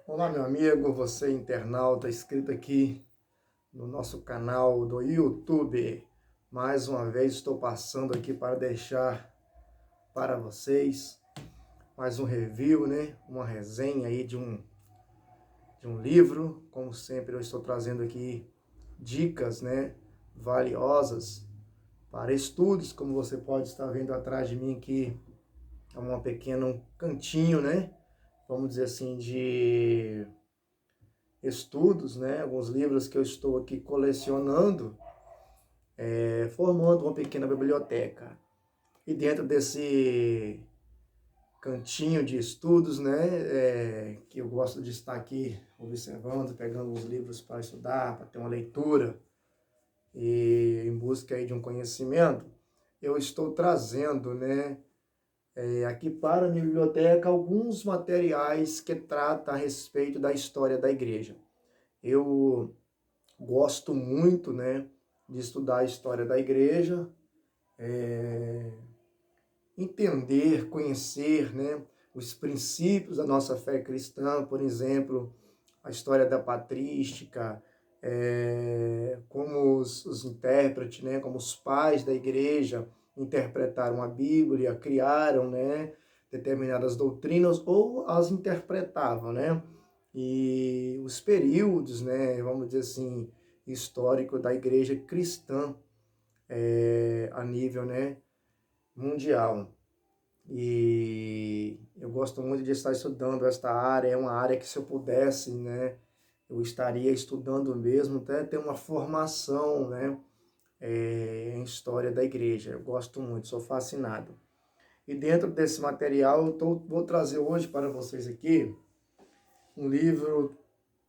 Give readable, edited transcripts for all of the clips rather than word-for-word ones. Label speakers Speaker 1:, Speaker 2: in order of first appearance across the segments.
Speaker 1: Olá, meu amigo, você internauta inscrito aqui no nosso canal do YouTube. Mais uma vez estou passando aqui para deixar para vocês mais um review, né? Uma resenha aí de um livro. Como sempre, eu estou trazendo aqui dicas, né? Valiosas para estudos, como você pode estar vendo atrás de mim aqui, é um pequeno cantinho, né? Vamos dizer assim, de estudos, né? Alguns livros que eu estou aqui colecionando, formando uma pequena biblioteca. E dentro desse cantinho de estudos, né, que eu gosto de estar aqui observando, pegando os livros para estudar, para ter uma leitura e em busca aí de um conhecimento, eu estou trazendo, né, aqui para a minha biblioteca alguns materiais que tratam a respeito da história da igreja. Eu gosto muito, né, de estudar a história da igreja, entender, conhecer, né, os princípios da nossa fé cristã, por exemplo, a história da patrística, como os intérpretes, né, como os pais da igreja interpretaram a Bíblia, criaram, né, determinadas doutrinas ou as interpretavam, né? E os períodos, né, vamos dizer assim, histórico da igreja cristã a nível, né, mundial. E eu gosto muito de estar estudando esta área, é uma área que se eu pudesse, né, eu estaria estudando mesmo, até ter uma formação, né, em história da igreja. Eu gosto muito, sou fascinado. E dentro desse material, vou trazer hoje para vocês aqui um livro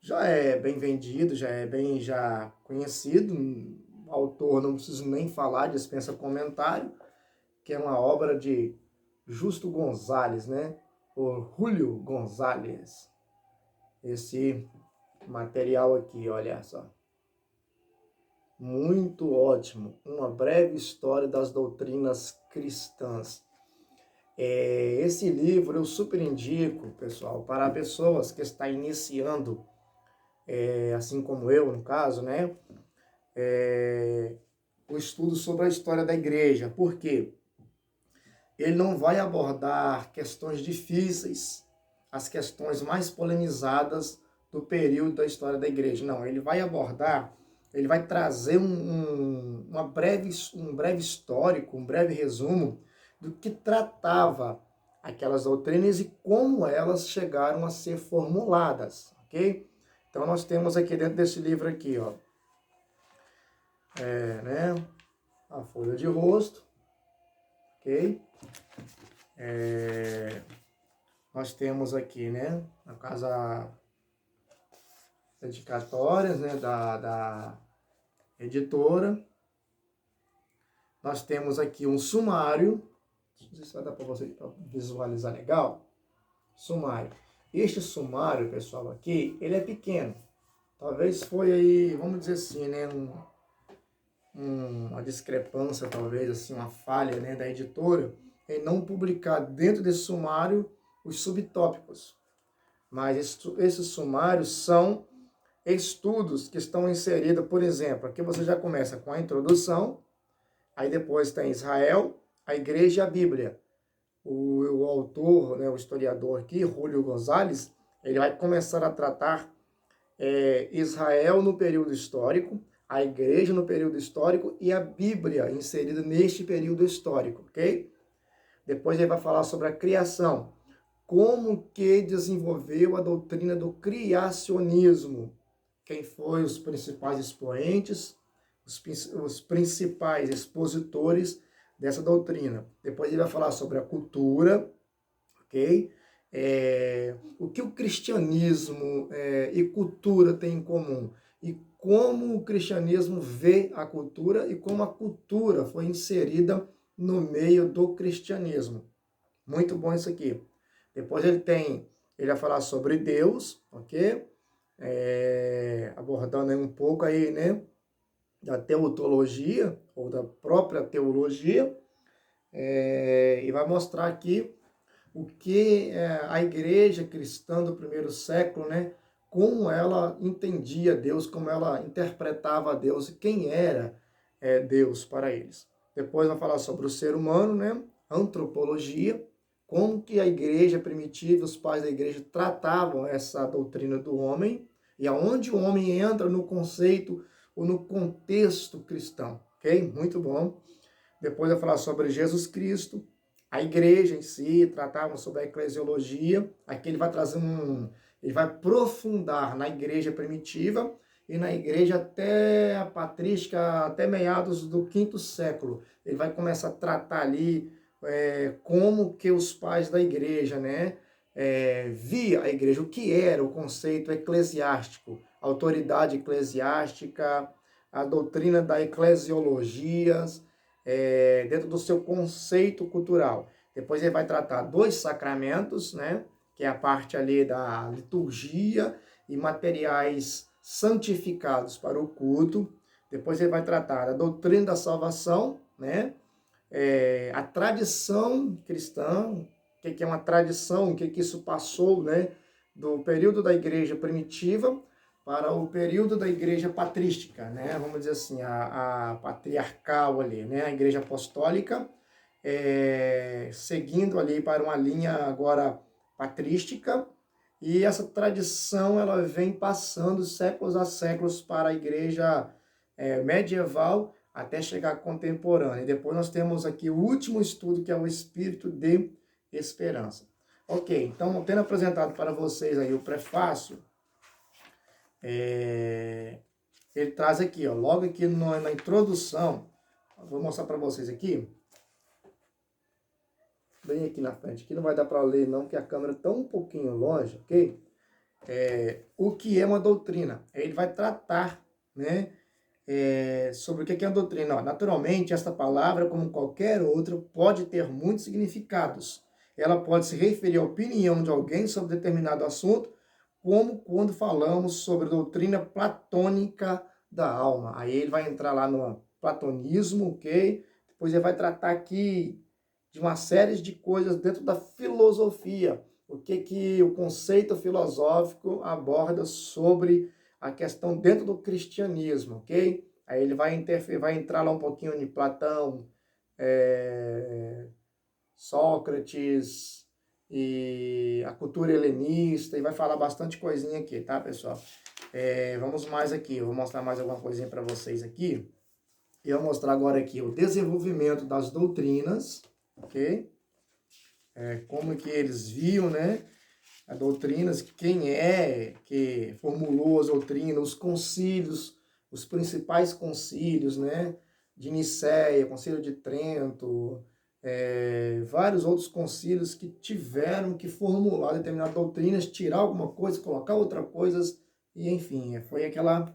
Speaker 1: já é bem vendido, já é bem já conhecido, o autor não preciso nem falar, dispensa comentário, que é uma obra de Justo Gonzalez, né? Ou Julio Gonzalez. Esse material aqui, olha só. Muito ótimo. Uma breve história das doutrinas cristãs. Esse livro eu super indico, pessoal, para pessoas que estão iniciando, assim como eu, no caso, né? O estudo sobre a história da igreja. Por quê? Ele não vai abordar questões difíceis, as questões mais polemizadas do período da história da igreja. Não, ele vai abordar, ele vai trazer um breve histórico, um breve resumo do que tratava aquelas doutrinas e como elas chegaram a ser formuladas, ok? Então nós temos aqui dentro desse livro aqui, ó, né, a folha de rosto, ok? Nós temos aqui, né, a casa dedicatórias, né, da editora. Nós temos aqui um sumário, não sei se vai dar para você visualizar legal. Sumário. Este sumário, pessoal, aqui, ele é pequeno. Talvez foi aí, vamos dizer assim, né, uma discrepância, talvez, assim, uma falha, né, da editora em não publicar dentro desse sumário os subtópicos. Mas esses sumários são estudos que estão inseridos, por exemplo, aqui você já começa com a introdução, aí depois tem Israel, a igreja e a Bíblia. O autor, né, o historiador aqui, Julio Gonzalez, ele vai começar a tratar Israel no período histórico, a igreja no período histórico e a Bíblia inserida neste período histórico, ok? Depois ele vai falar sobre a criação, como que desenvolveu a doutrina do criacionismo, quem foi os principais expoentes, os principais expositores dessa doutrina. Depois ele vai falar sobre a cultura, ok? O que o cristianismo e cultura têm em comum e como o cristianismo vê a cultura e como a cultura foi inserida no meio do cristianismo. Muito bom isso aqui. Depois ele vai falar sobre Deus, ok? Abordando aí um pouco aí, né, da teotologia ou da própria teologia, e vai mostrar aqui o que a igreja cristã do primeiro século, né, como ela entendia Deus, como ela interpretava Deus e quem era Deus para eles. Depois vai falar sobre o ser humano, né, antropologia, como que a igreja primitiva, os pais da igreja tratavam essa doutrina do homem e aonde o homem entra no conceito ou no contexto cristão, ok? Muito bom. Depois vai falar sobre Jesus Cristo, a igreja em si, tratavam sobre a eclesiologia. Aqui ele vai trazer ele vai aprofundar na igreja primitiva e na igreja até a patrística, até meados do quinto século. Ele vai começar a tratar ali como que os pais da igreja, né, via a igreja, o que era o conceito eclesiástico, a autoridade eclesiástica, a doutrina da eclesiologia, dentro do seu conceito cultural. Depois ele vai tratar dos sacramentos, né, que é a parte ali da liturgia e materiais santificados para o culto. Depois ele vai tratar da doutrina da salvação, né, a tradição cristã, o que é uma tradição, o que isso passou, né, do período da igreja primitiva para o período da igreja patrística, né, vamos dizer assim, a patriarcal ali, né, a igreja apostólica, seguindo ali para uma linha agora patrística, e essa tradição ela vem passando séculos a séculos para a igreja medieval, até chegar contemporânea. E depois nós temos aqui o último estudo, que é o Espírito de Esperança. Ok, então, tendo apresentado para vocês aí o prefácio, ele traz aqui, ó, logo aqui na introdução, vou mostrar para vocês aqui, bem aqui na frente, aqui não vai dar para ler não, porque a câmera está um pouquinho longe, ok? O que é uma doutrina? Ele vai tratar, né, sobre o que é a doutrina. Ó, naturalmente, esta palavra, como qualquer outra, pode ter muitos significados. Ela pode se referir à opinião de alguém sobre determinado assunto, como quando falamos sobre a doutrina platônica da alma. Aí ele vai entrar lá no platonismo, ok? Depois ele vai tratar aqui de uma série de coisas dentro da filosofia. O que o conceito filosófico aborda sobre a questão dentro do cristianismo, ok? Aí ele vai entrar lá um pouquinho de Platão, Sócrates e a cultura helenista, e vai falar bastante coisinha aqui, tá, pessoal? Vamos mais aqui, eu vou mostrar mais alguma coisinha para vocês aqui. E eu vou mostrar agora aqui o desenvolvimento das doutrinas, ok? Como que eles viam, né? As doutrinas, quem que formulou as doutrinas, os concílios, os principais concílios, né? De Nicéia, Concílio de Trento, vários outros concílios que tiveram que formular determinadas doutrinas, tirar alguma coisa, colocar outra coisa, e enfim, foi aquela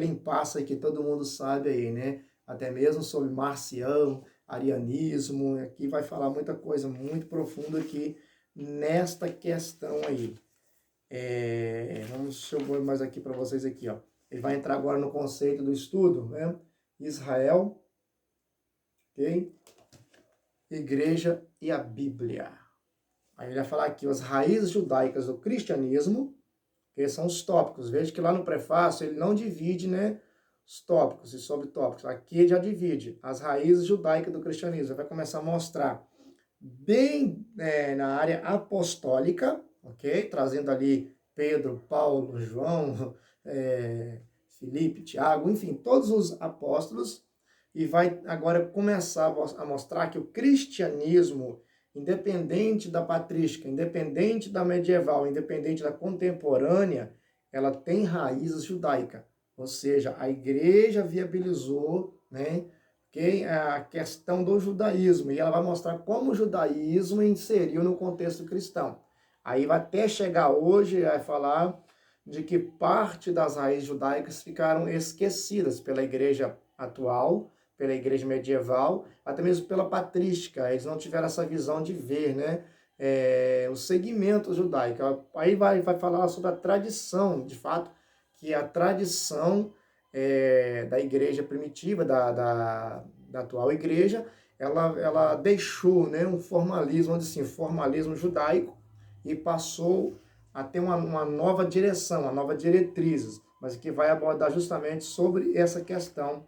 Speaker 1: impasse que todo mundo sabe aí, né? Até mesmo sobre Marcião, arianismo, aqui vai falar muita coisa muito profunda aqui nesta questão aí. Deixa eu ver mais aqui para vocês aqui, ó. Ele vai entrar agora no conceito do estudo, né? Israel, ok? Igreja e a Bíblia. Aí ele vai falar aqui as raízes judaicas do cristianismo, que são os tópicos. Veja que lá no prefácio ele não divide, né, os tópicos e subtópicos. Aqui ele já divide as raízes judaicas do cristianismo. Ele vai começar a mostrar bem na área apostólica, ok? Trazendo ali Pedro, Paulo, João, Filipe, Tiago, enfim, todos os apóstolos. E vai agora começar a mostrar que o cristianismo, independente da patrística, independente da medieval, independente da contemporânea, ela tem raízes judaicas. Ou seja, a igreja viabilizou, né, a questão do judaísmo. E ela vai mostrar como o judaísmo inseriu no contexto cristão. Aí vai até chegar hoje, vai falar de que parte das raízes judaicas ficaram esquecidas pela igreja atual, pela igreja medieval, até mesmo pela patrística. Eles não tiveram essa visão de ver, né, o segmento judaico. Aí vai falar sobre a tradição, de fato, que a tradição da igreja primitiva, da da atual igreja, ela deixou, né, um formalismo, vamos dizer assim, formalismo judaico e passou a ter uma nova direção, uma nova diretrizes, mas que vai abordar justamente sobre essa questão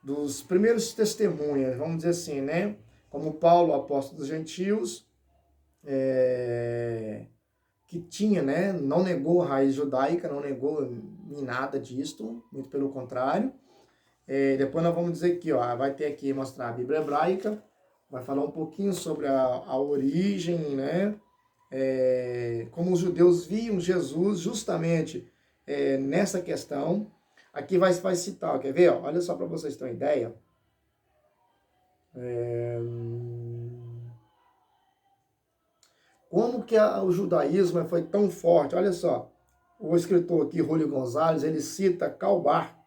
Speaker 1: dos primeiros testemunhas, vamos dizer assim, né? Como Paulo, apóstolo dos gentios, que tinha, né? Não negou a raiz judaica, não negou em nada disto, muito pelo contrário. Depois nós vamos dizer aqui, ó, vai ter aqui mostrar a Bíblia hebraica, vai falar um pouquinho sobre a origem, né? Como os judeus viam Jesus justamente nessa questão. Aqui vai citar, quer ver? Ó, olha só para vocês terem uma ideia. Como que o judaísmo foi tão forte? Olha só, o escritor aqui, Julio Gonzalez, ele cita Calbar,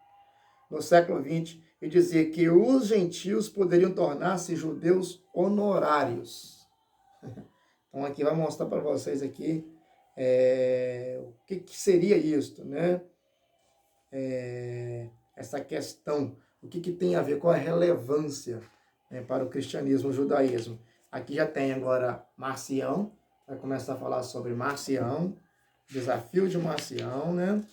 Speaker 1: no século XX, e dizia que os gentios poderiam tornar-se judeus honorários. Então aqui vai mostrar para vocês aqui o que seria isto, né? Essa questão, o que tem a ver com a relevância, né, para o cristianismo, o judaísmo. Aqui já tem agora Marcião, vai começar a falar sobre Marcião, desafio de Marcião, né?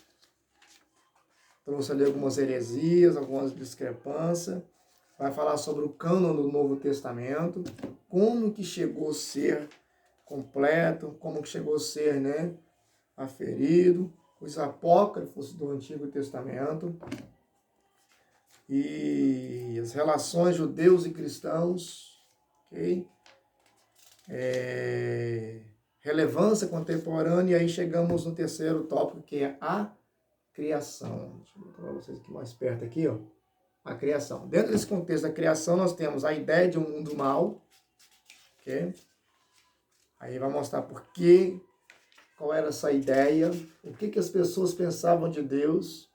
Speaker 1: Trouxe ali algumas heresias, algumas discrepâncias. Vai falar sobre o cânon do Novo Testamento, como que chegou a ser completo, como que chegou a ser, né, aferido, os apócrifos do Antigo Testamento e as relações judeus e cristãos, ok? Relevância contemporânea, e aí chegamos no terceiro tópico, que é a criação. Deixa eu botar para vocês aqui mais perto aqui, ó. A criação. Dentro desse contexto da criação, nós temos a ideia de um mundo mau, ok? Aí vai mostrar qual era essa ideia, o que as pessoas pensavam de Deus,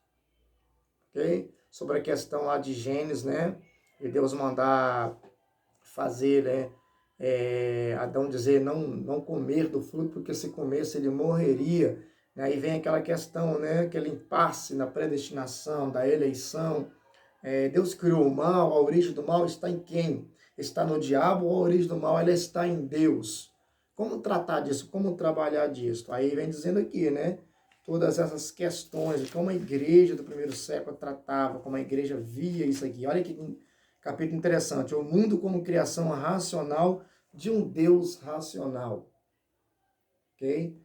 Speaker 1: ok? Sobre a questão lá de Gênesis, né? De Deus mandar fazer, né? Adão dizer não comer do fruto, porque se comesse ele morreria. Aí vem aquela questão, né? Aquele impasse na predestinação, da eleição. Deus criou o mal, a origem do mal está em quem? Está no diabo, ou a origem do mal ela está em Deus? Como tratar disso? Como trabalhar disso? Aí vem dizendo aqui, né? Todas essas questões, como a igreja do primeiro século tratava, como a igreja via isso aqui. Olha que capítulo interessante. O mundo como criação racional de um Deus racional. Ok?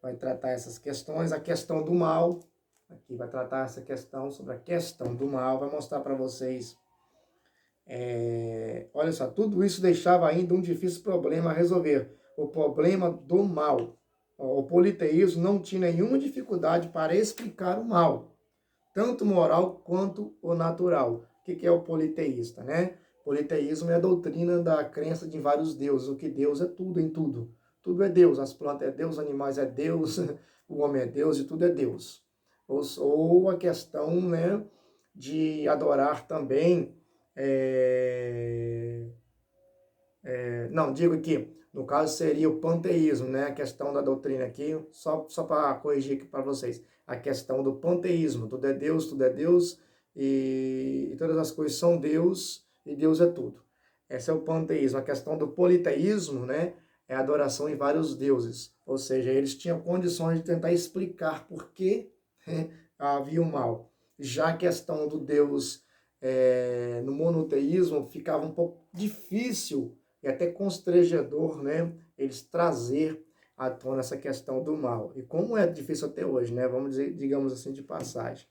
Speaker 1: Vai tratar essas questões. A questão do mal. Aqui vai tratar essa questão sobre a questão do mal. Vai mostrar para vocês. Olha só, tudo isso deixava ainda um difícil problema a resolver. O problema do mal. O politeísmo não tinha nenhuma dificuldade para explicar o mal, tanto moral quanto o natural. O que é o politeísta, né? Politeísmo é a doutrina da crença de vários deuses, o que Deus é tudo em tudo. Tudo é Deus, as plantas é Deus, os animais é Deus, o homem é Deus e tudo é Deus. Ou a questão, né, de adorar também, não, digo aqui, no caso seria o panteísmo, né? A questão da doutrina aqui, só para corrigir aqui para vocês. A questão do panteísmo, tudo é Deus e todas as coisas são Deus e Deus é tudo. Esse é o panteísmo. A questão do politeísmo, né? É a adoração em vários deuses. Ou seja, eles tinham condições de tentar explicar por que havia o mal. Já a questão do Deus no monoteísmo ficava um pouco difícil e até constrangedor, né, eles trazer à tona essa questão do mal. E como é difícil até hoje, né, vamos dizer, digamos assim, de passagem.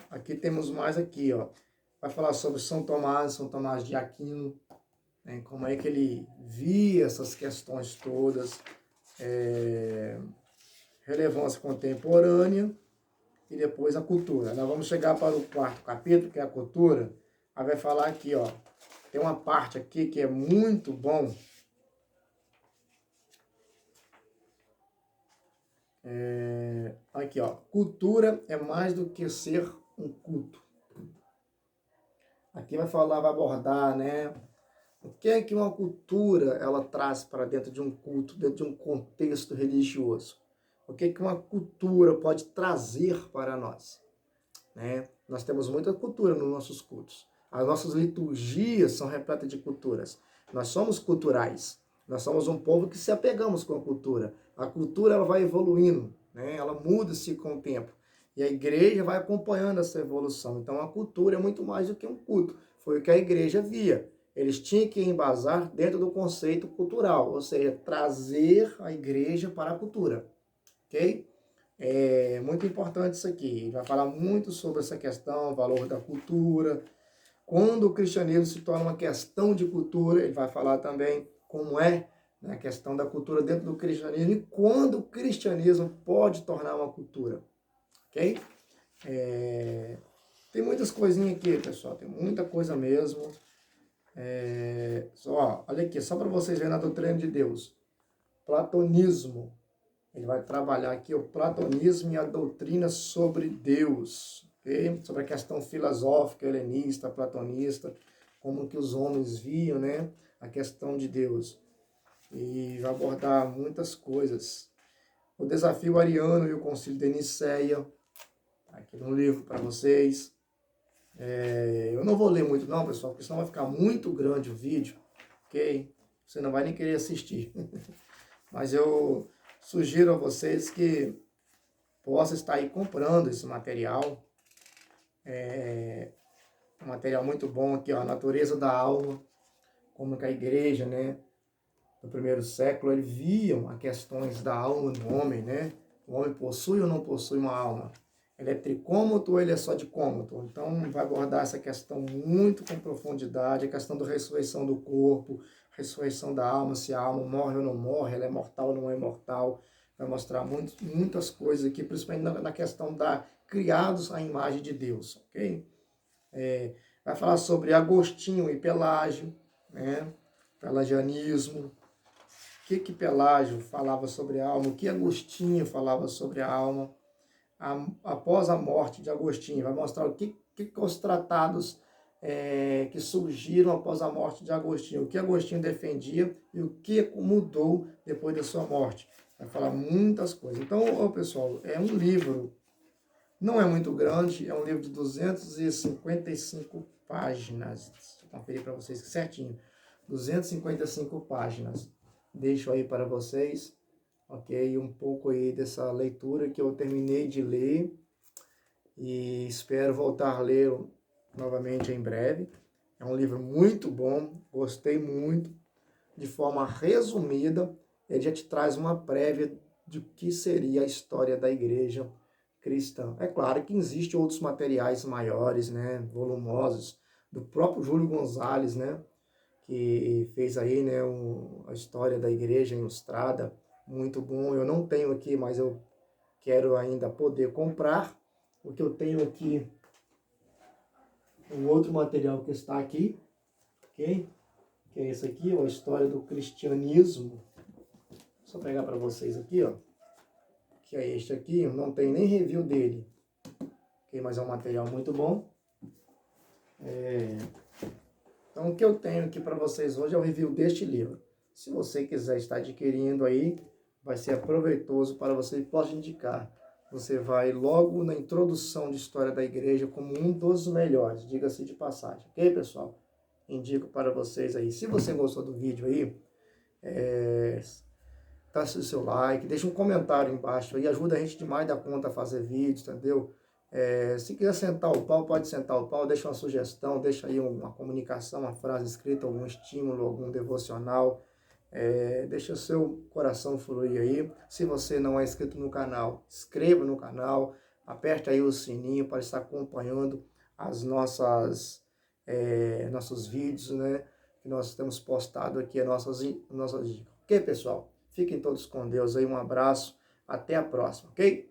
Speaker 1: Aqui temos mais aqui, ó, vai falar sobre São Tomás de Aquino, né, como é que ele via essas questões todas, relevância contemporânea e depois a cultura. Nós vamos chegar para o quarto capítulo, que é a cultura. Aí vai falar aqui, ó, tem uma parte aqui que é muito bom. Aqui, ó, cultura é mais do que ser um culto. Aqui vai falar, vai abordar, né, o que é que uma cultura ela traz para dentro de um culto, dentro de um contexto religioso. O que uma cultura pode trazer para nós, né? Nós temos muita cultura nos nossos cultos. As nossas liturgias são repletas de culturas. Nós somos culturais. Nós somos um povo que se apegamos com a cultura. A cultura ela vai evoluindo, né? Ela muda-se com o tempo. E a igreja vai acompanhando essa evolução. Então a cultura é muito mais do que um culto. Foi o que a igreja via. Eles tinham que embasar dentro do conceito cultural, ou seja, trazer a igreja para a cultura. Ok? É muito importante isso aqui. Ele vai falar muito sobre essa questão, o valor da cultura. Quando o cristianismo se torna uma questão de cultura, ele vai falar também como é, né, a questão da cultura dentro do cristianismo e quando o cristianismo pode tornar uma cultura. Ok? Tem muitas coisinhas aqui, pessoal. Tem muita coisa mesmo. Olha aqui, só para vocês verem a doutrina de Deus. Platonismo. Ele vai trabalhar aqui o platonismo e a doutrina sobre Deus, okay? Sobre a questão filosófica, helenista, platonista, como que os homens viam, né, a questão de Deus. E vai abordar muitas coisas. O desafio ariano e o concílio de Nicéia, aqui no livro para vocês. Eu não vou ler muito não, pessoal, porque senão vai ficar muito grande o vídeo, ok? Você não vai nem querer assistir. Mas eu sugiro a vocês que possam estar aí comprando esse material. Um material muito bom aqui, ó, a natureza da alma, como que a igreja, né, no primeiro século, eles viam as questões da alma do homem, né? O homem possui ou não possui uma alma? Ele é tricômoto ou ele é só dicômoto? Então, vai abordar essa questão muito com profundidade, a questão da ressurreição do corpo, ressurreição da alma, se a alma morre ou não morre, ela é mortal ou não é mortal. Vai mostrar muitas coisas aqui, principalmente na questão da criados à imagem de Deus, ok? Vai falar sobre Agostinho e Pelágio, né? Pelagianismo. O que Pelágio falava sobre a alma, o que Agostinho falava sobre a alma. Após a morte de Agostinho, vai mostrar o que os tratados que surgiram após a morte de Agostinho, o que Agostinho defendia e o que mudou depois da sua morte. Vai falar muitas coisas. Então, pessoal, é um livro, não é muito grande, é um livro de 255 páginas. Vou conferir para vocês certinho. 255 páginas. Deixo aí para vocês, ok? Um pouco aí dessa leitura que eu terminei de ler e espero voltar a ler novamente em breve. É um livro muito bom, gostei muito. De forma resumida, ele já te traz uma prévia de que seria a história da igreja cristã. É claro que existem outros materiais maiores, né, volumosos, do próprio Júlio Gonzalez, né, que fez aí, né, a história da igreja ilustrada, muito bom. Eu não tenho aqui, mas eu quero ainda poder comprar. O que eu tenho aqui, um outro material que está aqui, ok? Que é esse aqui, ó, a história do cristianismo. Só pegar para vocês aqui, ó, que é este aqui, não tem nem review dele, ok? Mas é um material muito bom. Então, o que eu tenho aqui para vocês hoje é o review deste livro. Se você quiser estar adquirindo aí, vai ser aproveitoso para você, posso indicar. Você vai logo na introdução de história da igreja como um dos melhores, diga-se de passagem, ok, pessoal? Indico para vocês aí. Se você gostou do vídeo aí, dá o seu like, deixa um comentário embaixo aí, ajuda a gente demais da conta a fazer vídeos, entendeu? Se quiser sentar o pau, pode sentar o pau, deixa uma sugestão, deixa aí uma comunicação, uma frase escrita, algum estímulo, algum devocional. Deixa o seu coração fluir aí. Se você não é inscrito no canal, inscreva no canal, aperte aí o sininho para estar acompanhando as nossos vídeos, né? Que nós temos postado aqui, as nossas dicas. Ok, pessoal? Fiquem todos com Deus aí, um abraço, até a próxima, ok?